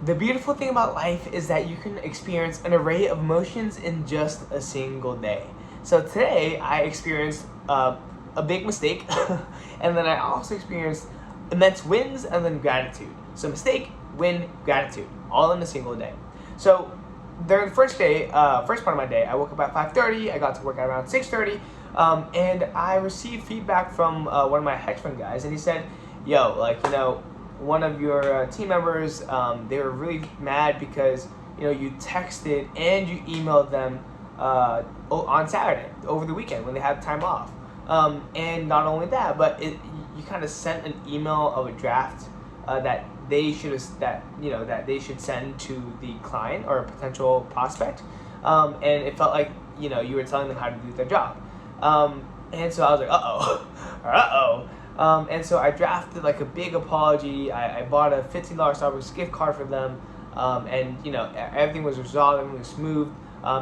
The beautiful thing about life is that you can experience an array of emotions in just a single day. So today I experienced a big mistake, and then I also experienced immense wins and then gratitude. So mistake, win, gratitude, all in a single day. So during the first part of my day, I woke up at 5:30. I got to work at around 6:30, and I received feedback from one of my hedge fund guys, and he said, "Yo, one of your team members, they were really mad because you texted and you emailed them on Saturday over the weekend when they had time off, and not only that, but you kind of sent an email of a draft that they should send to the client or a potential prospect, and it felt like you were telling them how to do their job, and so I was like, and so I drafted like a big apology. I bought a $15 Starbucks gift card for them, and everything was resolved, everything was smooth,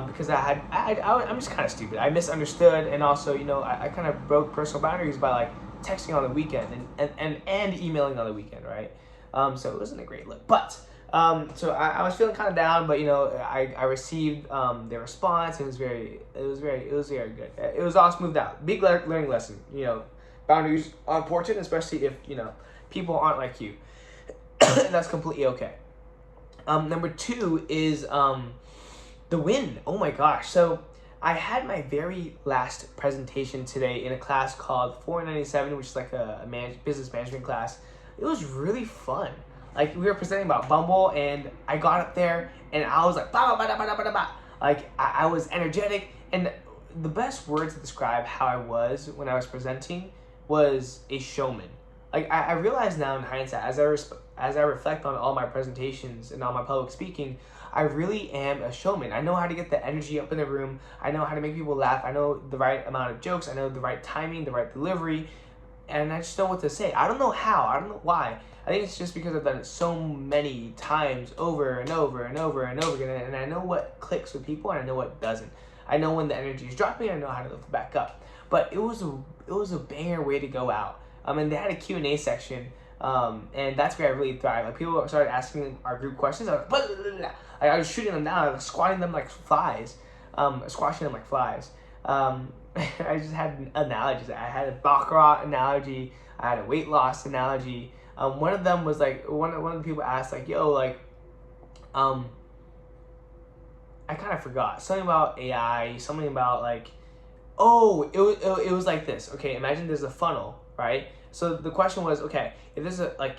because I'm just kind of stupid. I misunderstood, and also I kind of broke personal boundaries by like texting on the weekend and emailing on the weekend, right? So it wasn't a great look, but so I was feeling kind of down, but I received their response. It was very good. It was all smoothed out. Big learning lesson. Boundaries are important, especially if people aren't like you. That's completely okay. Number 2 is the win. Oh my gosh! So I had my very last presentation today in a class called 497, which is like a business management class. It was really fun. Like, we were presenting about Bumble, and I got up there and I was like, bah, bah, bah, bah, bah, bah, bah. Like I was energetic, and the best word to describe how I was when I was presenting was a showman. Like I realize now in hindsight, as I reflect on all my presentations and all my public speaking, I really am a showman. I know how to get the energy up in the room. I know how to make people laugh. I know the right amount of jokes. I know the right timing, the right delivery, and I just know what to say. I don't know how. I don't know why. I think it's just because I've done it so many times over and over and over and over again, and I know what clicks with people and I know what doesn't. I know when the energy is dropping, I know how to lift it back up. But it was a banger way to go out. And they had a Q&A section, and that's where I really thrived. Like, people started asking our group questions. I was like, blah, blah, blah, blah. Like, I was shooting them down, squashing them like flies. I just had analogies. I had a baccarat analogy. I had a weight loss analogy. One of them was like, one of the people asked like, yo, like, I kind of forgot something about AI, something about like, it was like this. Okay, imagine there's a funnel, right? So the question was, okay, if there's a like,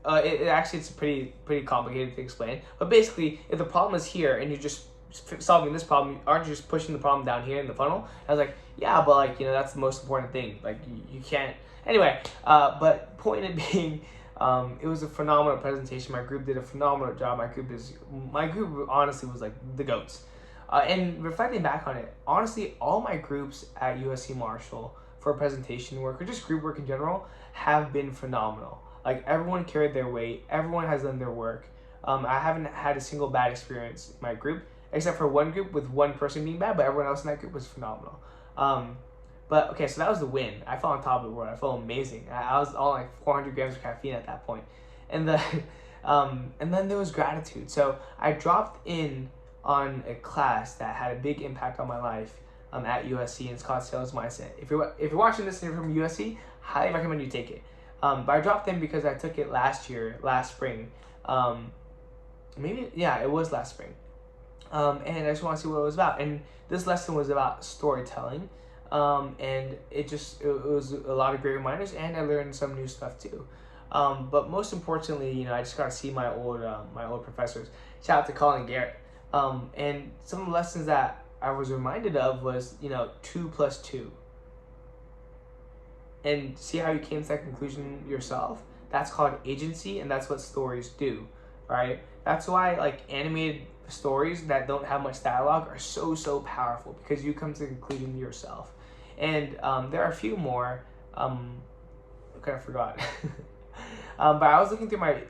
it's pretty complicated to explain, but basically, if the problem is here and you're just solving this problem, aren't you just pushing the problem down here in the funnel? I was like, yeah, but like, that's the most important thing. Like, you can't. Anyway, but point it being, it was a phenomenal presentation. My group did a phenomenal job. My group honestly was like the GOATs. And reflecting back on it, honestly, all my groups at USC Marshall for presentation work or just group work in general have been phenomenal. Like, everyone carried their weight. Everyone has done their work. I haven't had a single bad experience in my group, except for one group with one person being bad, but everyone else in that group was phenomenal. But okay, so that was the win. I felt on top of the world. I felt amazing. I was on like 400 grams of caffeine at that point. And then there was gratitude. So I dropped in on a class that had a big impact on my life at USC, and it's called Sales Mindset. If you're watching this and you're from USC, highly recommend you take it. But I dropped in because I took it last spring. It was last spring. And I just want to see what it was about. And this lesson was about storytelling. And it was a lot of great reminders, and I learned some new stuff too. But most importantly, I just got to see my old professors. Shout out to Colin and Garrett. And some of the lessons that I was reminded of was, 2 + 2. And see how you came to that conclusion yourself? That's called agency, and that's what stories do, right? That's why like animated stories that don't have much dialogue are so powerful, because you come to the conclusion yourself. And there are a few more. I kind of forgot. But I was looking through my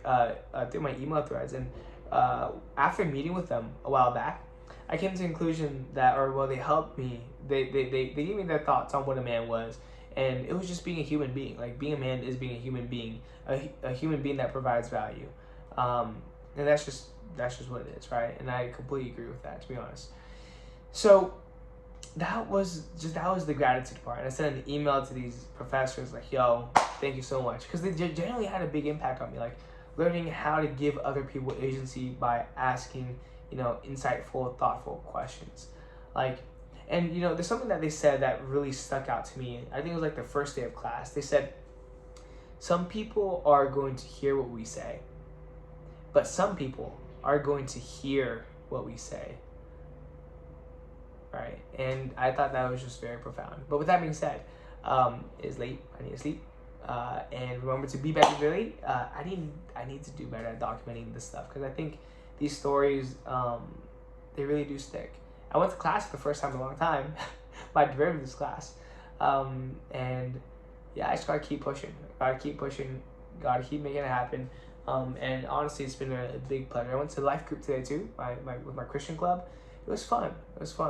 email threads, and after meeting with them a while back, I came to the conclusion that, they helped me. They gave me their thoughts on what a man was, and it was just being a human being. Like, being a man is being a human being, a human being that provides value. And that's just what it is, right? And I completely agree with that, to be honest. So that was the gratitude part. And I sent an email to these professors like, yo, thank you so much, because they generally had a big impact on me, like learning how to give other people agency by asking, insightful, thoughtful questions. Like, and there's something that they said that really stuck out to me. I think it was like the first day of class. They said, some people are going to hear what we say, but some people are going to hear what we say. Right? And I thought that was just very profound. But with that being said, it is late. I need to sleep. And remember to be better really. I need to do better at documenting this stuff, because I think these stories, they really do stick. I went to class for the first time in a long time, my derivatives class. And yeah, I just gotta keep pushing. Gotta keep making it happen. And honestly, it's been a big pleasure. I went to life group today too, with my Christian club. It was fun.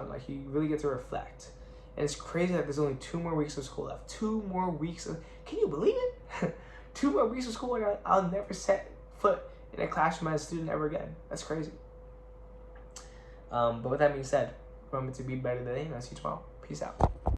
Like, you really get to reflect. And it's crazy that there's only 2 more weeks of school left. 2 more weeks can you believe it? 2 more weeks of school, and I'll never set foot in a classroom as a student ever again. That's crazy. But with that being said, remember to be better today, and I'll see you tomorrow. Peace out.